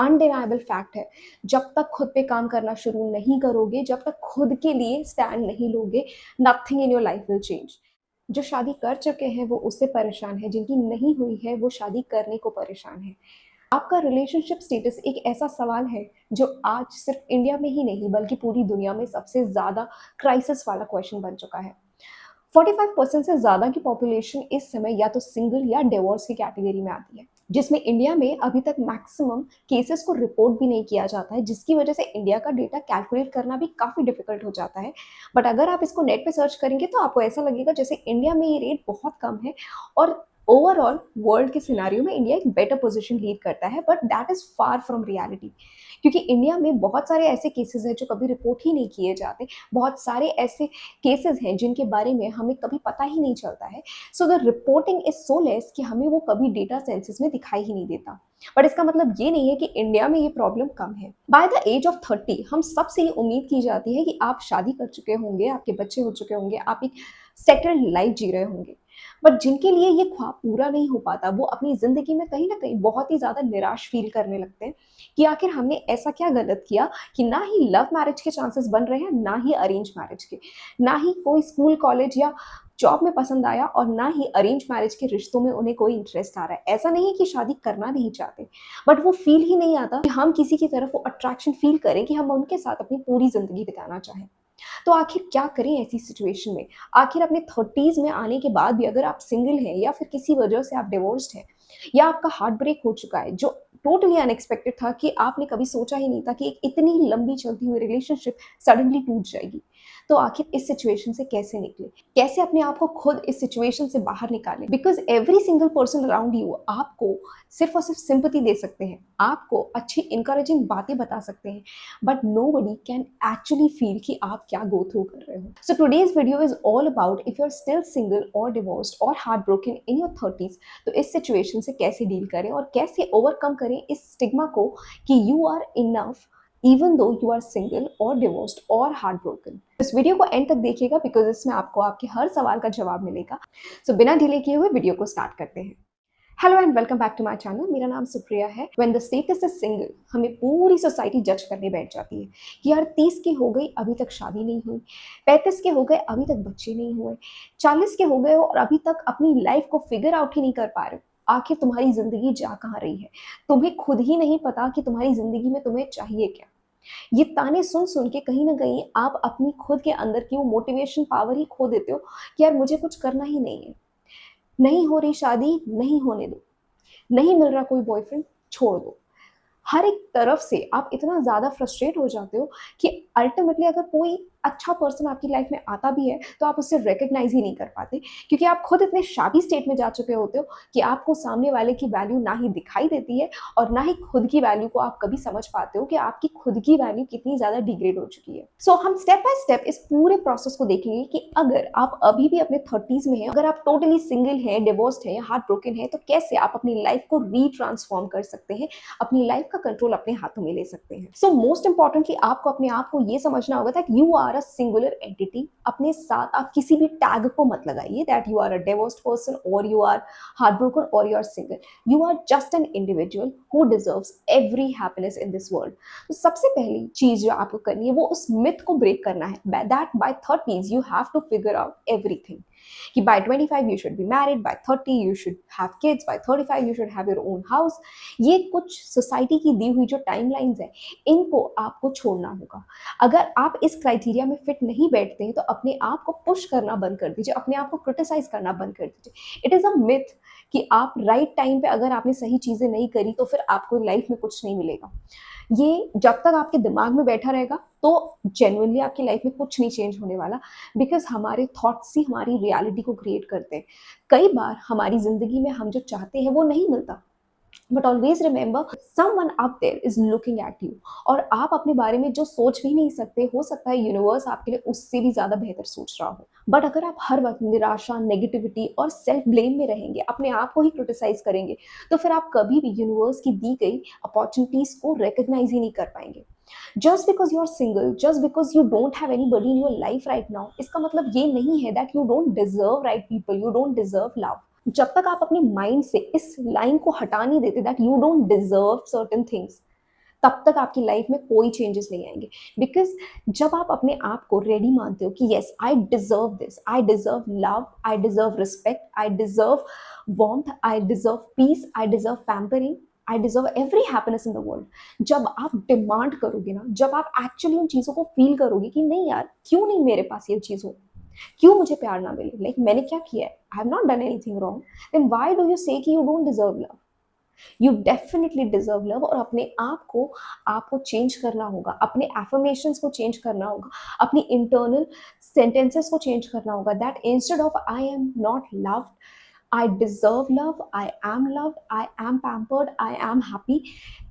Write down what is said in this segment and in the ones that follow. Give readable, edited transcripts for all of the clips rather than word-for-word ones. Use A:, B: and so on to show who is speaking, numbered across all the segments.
A: Undeniable fact है। जब तक खुद पे काम करना शुरू नहीं करोगे, जब तक खुद के लिए स्टैंड नहीं लोगे, nothing in your life will change. जो शादी कर चुके हैं वो उससे परेशान है, जिनकी नहीं हुई है वो शादी करने को परेशान है। आपका रिलेशनशिप स्टेटस एक ऐसा सवाल है जो आज सिर्फ इंडिया में ही नहीं बल्कि पूरी दुनिया में सबसे ज़्यादा क्राइसिस वाला क्वेश्चन बन चुका है। 45% से ज़्यादा की पॉपुलेशन इस समय या तो सिंगल या डिवोर्स की कैटेगरी में आती है, जिसमें इंडिया में अभी तक मैक्सिमम केसेस को रिपोर्ट भी नहीं किया जाता है, जिसकी वजह से इंडिया का डेटा कैलकुलेट करना भी काफ़ी डिफिकल्ट हो जाता है। बट अगर आप इसको नेट पे सर्च करेंगे तो आपको ऐसा लगेगा जैसे इंडिया में ये रेट बहुत कम है और ओवरऑल वर्ल्ड के सिनारियो में इंडिया एक बेटर पोजीशन लीड करता है, but that is far from reality. क्योंकि इंडिया में बहुत सारे ऐसे केसेस हैं जो कभी रिपोर्ट ही नहीं किए जाते, बहुत सारे ऐसे केसेस हैं जिनके बारे में हमें कभी पता ही नहीं चलता है। So the reporting is so less कि हमें वो कभी डेटा सेंसस में दिखाई ही नहीं देता। बट इसका मतलब ये नहीं है कि इंडिया में ये प्रॉब्लम कम है। बाय द एज ऑफ 30 हम सबसे ये उम्मीद की जाती है कि आप शादी कर चुके होंगे, आपके बच्चे हो चुके होंगे, आप एक सेटल्ड लाइफ जी रहे होंगे। बट जिनके लिए ये ख्वाब पूरा नहीं हो पाता वो अपनी ज़िंदगी में कहीं न कहीं बहुत ही ज़्यादा निराश फ़ील करने लगते हैं कि आखिर हमने ऐसा क्या गलत किया कि ना ही लव मैरिज के चांसेस बन रहे हैं, ना ही अरेंज मैरिज के। ना ही कोई स्कूल, कॉलेज या जॉब में पसंद आया और ना ही अरेंज मैरिज के रिश्तों में उन्हें कोई इंटरेस्ट आ रहा है। ऐसा नहीं है कि शादी करना नहीं चाहते, बट वो फ़ील ही नहीं आता कि हम किसी की तरफ वो अट्रैक्शन फ़ील करें कि हम उनके साथ अपनी पूरी ज़िंदगी बिताना चाहें। तो आखिर क्या करें ऐसी सिचुएशन में? आखिर अपने 30s में आने के बाद भी अगर आप सिंगल हैं या फिर किसी वजह से आप डिवोर्स्ड हैं या आपका हार्ट ब्रेक हो चुका है, जो टोटली अनएक्सपेक्टेड था कि आपने कभी सोचा ही नहीं था कि एक इतनी लंबी चलती हुई रिलेशनशिप सडनली टूट जाएगी। तो आखिर इस सिचुएशन से कैसे निकले? कैसे अपने आप को खुद इस सिचुएशन से बाहर निकालें? Because every single person around you आपको सिर्फ़ और सिर्फ़ सिम्पैथी दे सकते हैं, आपको अच्छी एनकरेजिंग बातें बता सकते हैं, but nobody can actually feel कि आप क्या गो थ्रू कर रहे हो। So today's video is all about if you are still single और डिवोर्स्ड और heart broken in your 30s, तो इस सिचुएशन से कैसे डील करें और कैसे ओवरकम करें इस स्टिग्मा को कि you are enough even though you are single और डिवोर्स्ड और हार्ट ब्रोकन। इस वीडियो को एंड तक देखिएगा बिकॉज इसमें आपको आपके हर सवाल का जवाब मिलेगा। सो बिना डिले किए हुए वीडियो को स्टार्ट करते हैं। Hello and welcome back to my channel. मेरा नाम सुप्रिया है। When the status is single हमें पूरी सोसाइटी जज करने बैठ जाती है कि यार 30 की हो गई अभी तक शादी नहीं हुई, 35 के हो गए अभी तक बच्चे नहीं हुए, 40 के हो गए और अभी तक अपनी लाइफ को फिगर आउट ही नहीं कर पा रहे हो। आखिर तुम्हारी जिंदगी जा कहाँ रही है? तुम्हें खुद ही नहीं पता कि तुम्हारी जिंदगी में तुम्हें चाहिए क्या। ये ताने सुन सुन के कहीं ना कहीं आप अपनी खुद के अंदर की वो मोटिवेशन पावर ही खो देते हो कि यार मुझे कुछ करना ही नहीं है। नहीं हो रही शादी, नहीं होने दो। नहीं मिल रहा कोई बॉयफ्रेंड, छोड़ दो। हर एक तरफ से आप इतना ज़्यादा फ्रस्ट्रेट हो जाते हो कि अल्टीमेटली अगर कोई अच्छा पर्सन आपकी लाइफ में आता भी है तो आप उससे रिकग्नाइज ही नहीं कर पाते, क्योंकि आप खुद इतने शादी स्टेट में जा चुके होते हो कि आपको सामने वाले की वैल्यू ना ही दिखाई देती है और ना ही खुद की वैल्यू को आप कभी समझ पाते हो कि आपकी खुद की वैल्यू कितनी ज़्यादा डिग्रेड हो चुकी है। सो हम स्टेप बाय स्टेप इस पूरे प्रोसेस को देखेंगे कि अगर आप अभी भी अपने 30s में हैं, अगर आप टोटली सिंगल हैं, डिवोर्स्ड हैं या हार्ट ब्रोकन हैं, तो कैसे आप अपनी लाइफ को रीट्रांसफॉर्म कर सकते हैं, अपनी लाइफ का कंट्रोल अपने हाथों में ले सकते हैं। सो मोस्ट इंपॉर्टेंटली आपको अपने आप को ये समझना होगा that you are a singular entity. अपने साथ आप किसी भी टैग को मत लगाइए that you are a divorced person और यू आर हार्ट ब्रोकन और you are single. You are just an individual who deserves every happiness in this world. तो सबसे पहली चीज जो आपको करनी है वो उस मिथ को ब्रेक करना है that by 30s you have to figure out everything. कि by 25 you should be married, by 30 you should have kids, by 35 you should have your own house। ये कुछ सोसाइटी की दी हुई जो टाइमलाइंस है, इनको आपको छोड़ना होगा। अगर आप इस क्राइटेरिया में फिट नहीं बैठते हैं तो अपने आप को पुश करना बंद कर दीजिए, अपने आप को क्रिटिसाइज करना बंद कर दीजिए। इट इज़ अ मिथ कि आप राइट टाइम पे अगर आपने सही चीज़ें नहीं करी तो फिर आपको लाइफ में कुछ नहीं मिलेगा। ये जब तक आपके दिमाग में बैठा रहेगा तो जेन्युइनली आपकी लाइफ में कुछ नहीं चेंज होने वाला, बिकॉज हमारे थॉट्स ही हमारी रियलिटी को क्रिएट करते हैं। कई बार हमारी ज़िंदगी में हम जो चाहते हैं वो नहीं मिलता, but always remember someone up there is looking at you. और आप अपने बारे में जो सोच भी नहीं सकते, हो सकता है यूनिवर्स आपके लिए उससे भी ज़्यादा बेहतर सोच रहा हो। बट अगर आप हर वक्त निराशा, नेगेटिविटी और सेल्फ ब्लेम में रहेंगे, अपने आप को ही क्रिटिसाइज करेंगे, तो फिर आप कभी भी यूनिवर्स की दी गई अपॉर्चुनिटीज को रिकग्नाइज ही नहीं कर पाएंगे। Just because you are single, just because you don't have anybody in your life right now, इसका मतलब ये नहीं है that you don't deserve right people, you don't deserve love. जब तक आप अपने माइंड से इस लाइन को हटा नहीं देते that you don't deserve certain things, तब तक आपकी लाइफ में कोई चेंजेस नहीं आएंगे। बिकॉज जब आप अपने आप को रेडी मानते हो कि yes I deserve this, I deserve love, I deserve respect, I deserve warmth, I deserve peace, I deserve pampering, I deserve every happiness in the world, जब आप डिमांड करोगे ना, जब आप एक्चुअली उन चीज़ों को फील करोगे कि नहीं यार, क्यों नहीं मेरे पास ये चीज़ हो, क्यों मुझे प्यार ना मिले, लाइक मैंने क्या किया है, I have not done anything wrong, then why do you say कि you don't deserve love? You definitely deserve love. और अपने आप को आपको चेंज करना होगा, अपने एफर्मेशंस को चेंज करना होगा, अपनी इंटरनल सेंटेंसेस को चेंज करना होगा, that instead of I am not loved, I deserve love, I am loved, I am pampered, I am happy.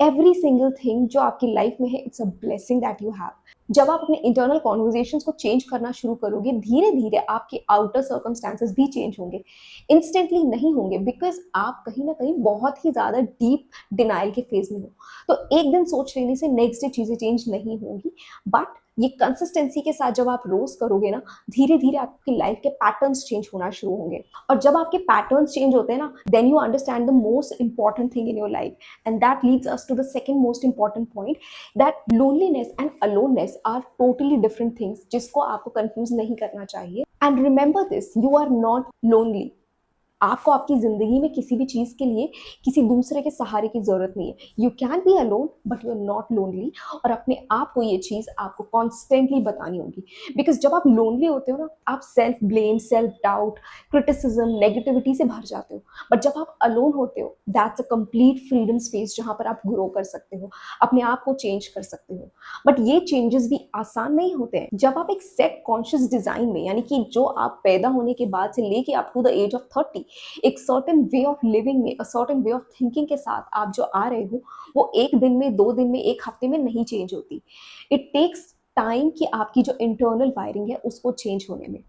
A: Every single thing जो आपकी लाइफ में है, it's a blessing that you have. जब आप अपने इंटरनल कॉन्वर्जेशंस को change करना शुरू करोगे, धीरे धीरे आपके आउटर सर्कमस्टांसेस भी चेंज होंगे, इंस्टेंटली नहीं होंगे, बिकॉज आप कहीं ना कहीं बहुत ही ज़्यादा डीप डिनाइल के फेज में हो। तो एक दिन सोच लेने से नेक्स्ट डे चीज़ें चेंज नहीं होंगी, बट ये कंसिस्टेंसी के साथ जब आप रोज करोगे ना, धीरे धीरे आपकी लाइफ के पैटर्न्स चेंज होना शुरू होंगे। और जब आपके पैटर्न्स चेंज होते हैं ना, then you understand the most important thing in your life, and that leads us to the second most important point, that loneliness and aloneness are totally different things, जिसको आपको कंफ्यूज नहीं करना चाहिए। And remember this, you are not lonely. आपको आपकी जिंदगी में किसी भी चीज के लिए किसी दूसरे के सहारे की जरूरत नहीं है। You can be alone but you are not lonely. और अपने आप को ये चीज आपको कॉन्स्टेंटली बतानी होगी, बिकॉज जब आप लोनली होते हो ना, आप self blame, self doubt, criticism, negativity से भर जाते हो। बट जब आप अलोन होते हो, that's a complete freedom space जहां पर आप ग्रो कर सकते हो, अपने आप को चेंज कर सकते हो। बट ये चेंजेस भी आसान नहीं होते हैं। जब आप एक सेट कॉन्शियस डिजाइन में, यानी कि जो आप पैदा होने के बाद से लेके up to the age of 30 एक सर्टेन वे ऑफ लिविंग में, सर्टेन वे ऑफ थिंकिंग के साथ आप जो आ रहे हो, वो एक दिन में, 2 दिन में, एक हफ्ते में नहीं चेंज होती। इट टेक्स टाइम कि आपकी जो इंटरनल वायरिंग है उसको चेंज होने में।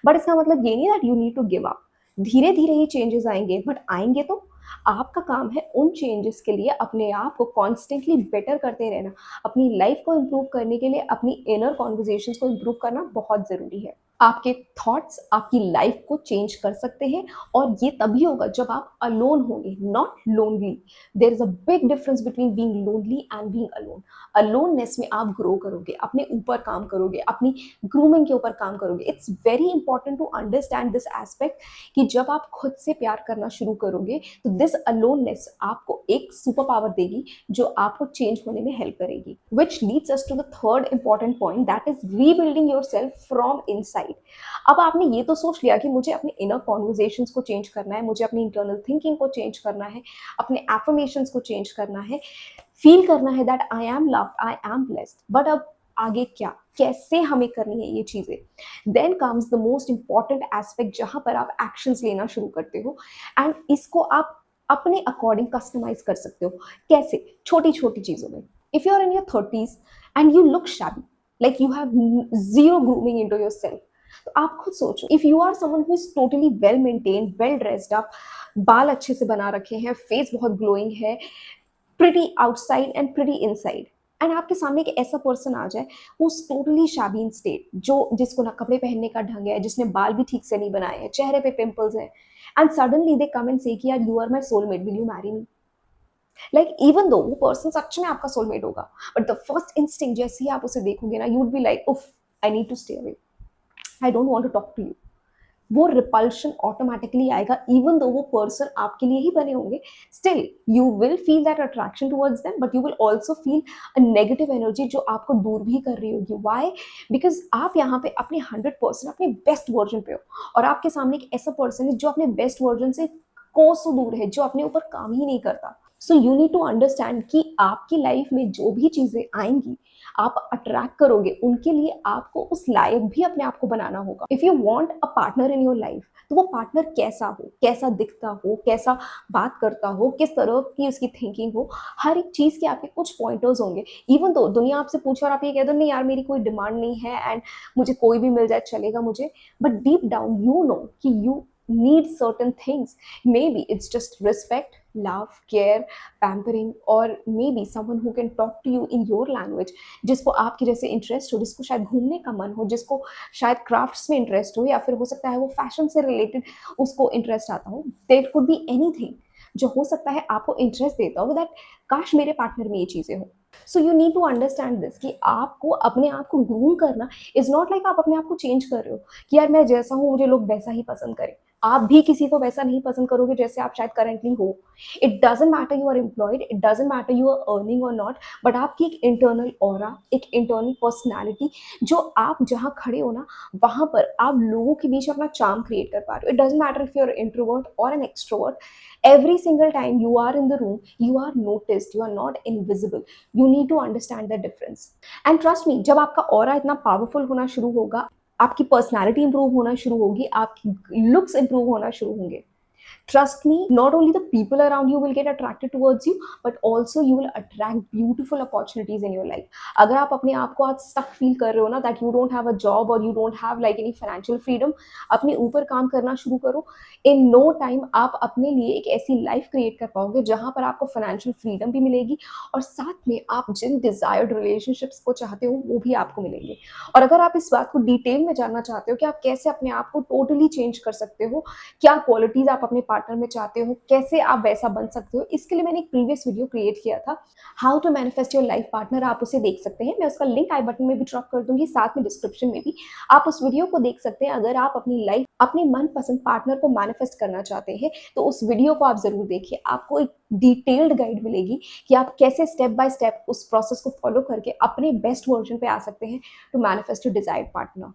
A: बट इसका मतलब ये नहीं that you need to give up. धीरे धीरे ही चेंजेस आएंगे, बट आएंगे तो आपका काम है उन चेंजेस के लिए अपने आप को कॉन्स्टेंटली बेटर करते रहना। अपनी लाइफ को इम्प्रूव करने के लिए अपनी इनर कॉन्वर्जेशंस को इम्प्रूव करना बहुत ज़रूरी है। आपके थॉट्स आपकी लाइफ को चेंज कर सकते हैं, और ये तभी होगा जब आप अलोन होंगे, not lonely. There is a big difference between being lonely and being alone. Aloneness में आप ग्रो करोगे, अपने ऊपर काम करोगे, अपनी ग्रूमिंग के ऊपर काम करोगे। It's very important to understand this aspect कि जब आप खुद से प्यार करना शुरू करोगे, तो दिस अलोननेस आपको एक सुपर पावर देगी जो आपको चेंज होने में हेल्प करेगी। Which leads us to the third important point, that is rebuilding yourself from inside. अब आपने ये तो सोच लिया कि मुझे अपने इनर कॉन्वर्जेशंस को चेंज करना है, मुझे अपनी इंटरनल थिंकिंग को चेंज करना है, अपने एफर्मेशंस को चेंज करना है, फील करना है that I am loved, I am blessed. But अब आगे क्या, कैसे हमें करनी है ये चीजें? Then comes the most important aspect, जहां पर आप एक्शंस लेना शुरू करते हो, एंड इसको आप अपने अकॉर्डिंग कस्टमाइज कर सकते हो। कैसे? छोटी छोटी चीजों में। If you are in your 30s and you look shabby, like you have zero grooming into yourself, तो आप खुद सोचो, if you are someone who is totally well maintained, well dressed up, बाल अच्छे से बना रखे हैं, फेस बहुत ग्लोइंग है, pretty outside and pretty inside, and आपके सामने एक ऐसा पर्सन आ जाए वो टोटली शाबी इन स्टेट, जो जिसको ना कपड़े पहनने का ढंग है, जिसने बाल भी ठीक से नहीं बनाए हैं, चेहरे पे पिंपल्स हैं, and suddenly they come and say कि यार you are my soulmate, will you marry me? Like even though वो पर्सन सच में आपका सोलमेट होगा, बट द फर्स्ट इंस्टिंक्ट जैसे ही आप उसे देखोगे ना, यू वुड बी लाइक उफ, I need to stay away, I don't want to talk to you. वो रिपल्शन ऑटोमेटिकली आएगा, इवन दो वो पर्सन आपके लिए ही बने होंगे। Still you will feel that attraction towards them, but you will also feel a negative energy जो आपको दूर भी कर रही होगी। वाई? बिकॉज आप यहाँ पे अपने 100% अपने बेस्ट वर्जन पे हो, और आपके सामने एक ऐसा पर्सन है जो अपने बेस्ट वर्जन से कोसों दूर है, जो अपने ऊपर काम ही नहीं करता। So you need to understand कि आपकी लाइफ में जो भी चीजें आएंगी, आप अट्रैक्ट करोगे, उनके लिए आपको उस लायक भी अपने आप को बनाना होगा। If you want a partner in your life, तो वो पार्टनर कैसा हो, कैसा दिखता हो, कैसा बात करता हो, किस तरह की उसकी थिंकिंग हो, हर एक चीज के आपके कुछ पॉइंटर्स होंगे। इवन तो दुनिया आपसे पूछे और आप ये कह दो नहीं यार मेरी कोई डिमांड नहीं है एंड मुझे कोई भी मिल जाए चलेगा मुझे, but deep down you know कि you need certain things. Maybe it's just respect, love, care, pampering, or maybe someone who can talk to you in your language, जिसको आपकी जैसे इंटरेस्ट हो, जिसको शायद घूमने का मन हो, जिसको शायद क्राफ्ट्स में इंटरेस्ट हो, या फिर हो सकता है वो फैशन से रिलेटेड उसको इंटरेस्ट आता हो। देयर कुड बी एनीथिंग, जो हो सकता है आपको इंटरेस्ट देता हो दैट काश मेरे पार्टनर में ये चीज़ें हो। So you need to understand this कि आपको अपने आप को ग्रूम करना इज़ नॉट लाइक आप अपने आप को चेंज कर रहे हो कि यार मैं जैसा हूँ मुझे लोग वैसा ही पसंद करें। आप भी किसी को वैसा नहीं पसंद करोगे जैसे आप शायद करंटली हो। It doesn't matter you are employed, it doesn't matter you are earning और नॉट, बट आपकी एक इंटरनल ऑरा, एक इंटरनल पर्सनैलिटी जो आप जहाँ खड़े हो ना, वहाँ पर आप लोगों के बीच अपना चार्म क्रिएट कर पा रहे हो। It doesn't matter if you are introvert और an extrovert, every single time you are in the room you are noticed, you are not invisible. You need to understand the difference. And trust me, जब आपका aura इतना powerful होना शुरू होगा, आपकी personality improve होना शुरू होगी, आपकी लुक्स इंप्रूव होना शुरू होंगे, trust me, not only the people around you will get attracted towards you, but also you will attract beautiful opportunities in your life. अगर आप अपने आप को आज stuck feel कर रहे हो ना that you don't have a job or you don't have like any financial freedom, अपने ऊपर काम करना शुरू करो। in no time आप अपने लिए एक ऐसी life create कर पाओगे जहाँ पर आपको financial freedom भी मिलेगी और साथ में आप जिन desired relationships को चाहते हो वो भी आपको मिलेंगे। और अगर आप इस बात को डिटेल में जानना चाहते हो कि आप कैसे अपने आप को टोटली चेंज कर सकते हो, क्या क्वालिटीज आप अपने पार्टनर में चाहते हो, कैसे आप वैसा बन सकते हो, इसके लिए मैंने एक प्रीवियस वीडियो क्रिएट किया था, how to manifest your life partner. आप उसे देख सकते हैं, मैं उसका लिंक आई बटन में भी ड्रॉप कर दूंगी, साथ में डिस्क्रिप्शन में भी आप उस वीडियो को देख सकते हैं। अगर आप अपनी लाइफ अपने मनपसंद पार्टनर को मैनिफेस्ट करना चाहते हैं तो उस वीडियो को आप जरूर देखिए, आपको एक डिटेल्ड गाइड मिलेगी कि आप कैसे स्टेप बाय स्टेप उस प्रोसेस को फॉलो करके अपने बेस्ट वर्जन पे आ सकते हैं to manifest your desired partner.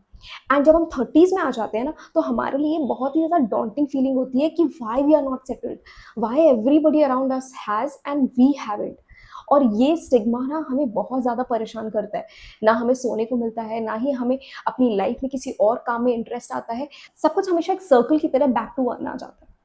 A: And जब हम 30s में आ जाते हैं ना तो हमारे लिए बहुत ही ज़्यादा डॉन्टिंग फीलिंग होती है कि why we are not settled, why everybody around us has and we haven't. और ये स्टिग्मा ना हमें बहुत ज़्यादा परेशान करता है, ना हमें सोने को मिलता है, ना ही हमें अपनी लाइफ में किसी और काम में इंटरेस्ट आता है। सब कुछ हमेशा एक सर्कल की तरह बैक टू वन आ जाता है।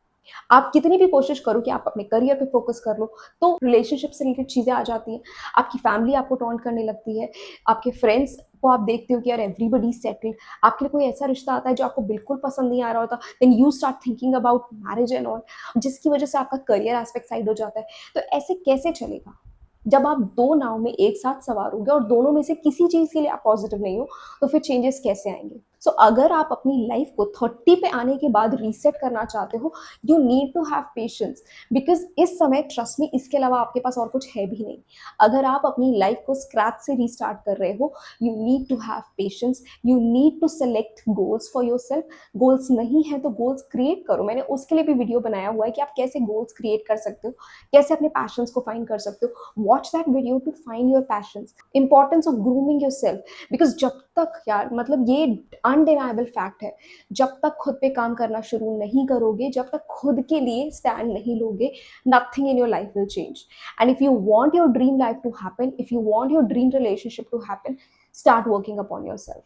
A: आप कितनी भी कोशिश करो कि आप अपने करियर पे फोकस कर लो तो रिलेशनशिप से रिलेटेड चीज़ें आ जाती हैं, आपकी फैमिली आपको टॉन्ट करने लगती है, आपके फ्रेंड्स को आप देखते हो कि यार एवरीबडी सेटल्ड, आपके लिए कोई ऐसा रिश्ता आता है जो आपको बिल्कुल पसंद नहीं आ रहा होता, then you start thinking about marriage and all, जिसकी वजह से आपका करियर एस्पेक्ट साइड हो जाता है। तो ऐसे कैसे चलेगा जब आप दो नाव में एक साथ सवार होगे और दोनों में से किसी चीज़ के लिए आप पॉजिटिव नहीं हो, तो फिर चेंजेस कैसे आएंगे। अगर आप अपनी लाइफ को 30 पे आने के बाद रीसेट करना चाहते हो, you need to have patience, because इस समय ट्रस्ट में इसके अलावा आपके पास और कुछ है भी नहीं। अगर आप अपनी लाइफ को स्क्रैच से रीस्टार्ट कर रहे हो, you need to have patience, you need to select goals for yourself. Goals नहीं है तो गोल्स क्रिएट करो, मैंने उसके लिए भी वीडियो बनाया हुआ है कि आप कैसे गोल्स क्रिएट कर सकते हो, कैसे अपने पैशंस को फाइंड कर सकते हो। Watch that video to find your passions, importance of grooming yourself, because जब तक यार मतलब ये अनडिनाइबल फैक्ट है, जब तक खुद पे काम करना शुरू नहीं करोगे, जब तक खुद के लिए स्टैंड नहीं लोगे, nothing in your life will change. And if you want your dream life to happen, if you want your dream relationship to happen, start working upon yourself.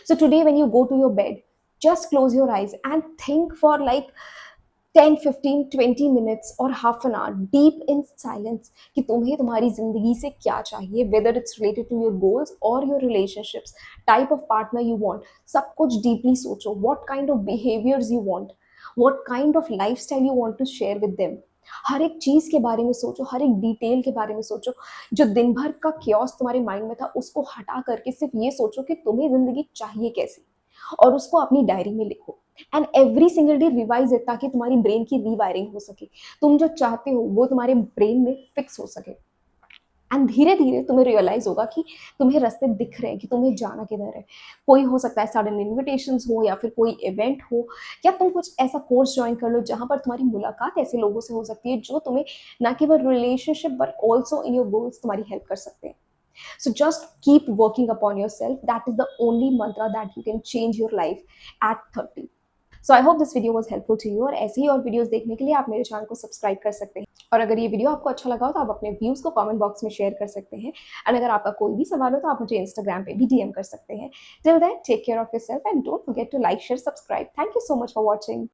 A: So today when you go to your bed, just close your eyes and think for like 10, 15, 20 minutes और half an hour deep in silence कि तुम्हें तुम्हारी जिंदगी से क्या चाहिए, whether it's related to your goals or your relationships, type of partner you want, सब कुछ deeply सोचो, what kind of behaviors you want, what kind of lifestyle you want to share with them। हर एक चीज के बारे में सोचो, हर एक डिटेल के बारे में सोचो, जो दिन भर का क्योस तुम्हारे माइंड में था उसको हटा करके सिर्फ ये सोचो कि तुम्हें जिंदगी चाहिए कैसी, और उसको अपनी डायरी में लिखो। And every single day revise it, ताकि तुम्हारी ब्रेन की रीवायरिंग हो सके, तुम जो चाहते हो वो तुम्हारे ब्रेन में फिक्स हो सके। एंड धीरे धीरे तुम्हें रियलाइज होगा कि तुम्हें रास्ते दिख रहे हैं कि तुम्हें जाना किधर है। कोई हो सकता है सडन इन्विटेशंस हो, या फिर कोई इवेंट हो, या तुम कुछ ऐसा कोर्स ज्वाइन कर लो जहां पर तुम्हारी मुलाकात ऐसे लोगों से हो सकती है जो तुम्हें ना केवल relationship but also in your goals तुम्हारी हेल्प कर सकते हैं। So just keep working upon yourself. That is the only mantra that you can change your life at 30. So I hope this video was helpful to you, और ऐसे ही और videos देखने के लिए आप मेरे चैनल को सब्सक्राइब कर सकते हैं। और अगर ये वीडियो आपको अच्छा लगा हो तो आप अपने व्यूज को कमेंट बॉक्स में शेयर कर सकते हैं। एंड अगर आपका कोई भी सवाल हो तो आप मुझे इंस्टाग्राम पे भी डीएम कर सकते हैं। Till then take care of yourself and don't forget to like, share, subscribe. Thank you so much for watching.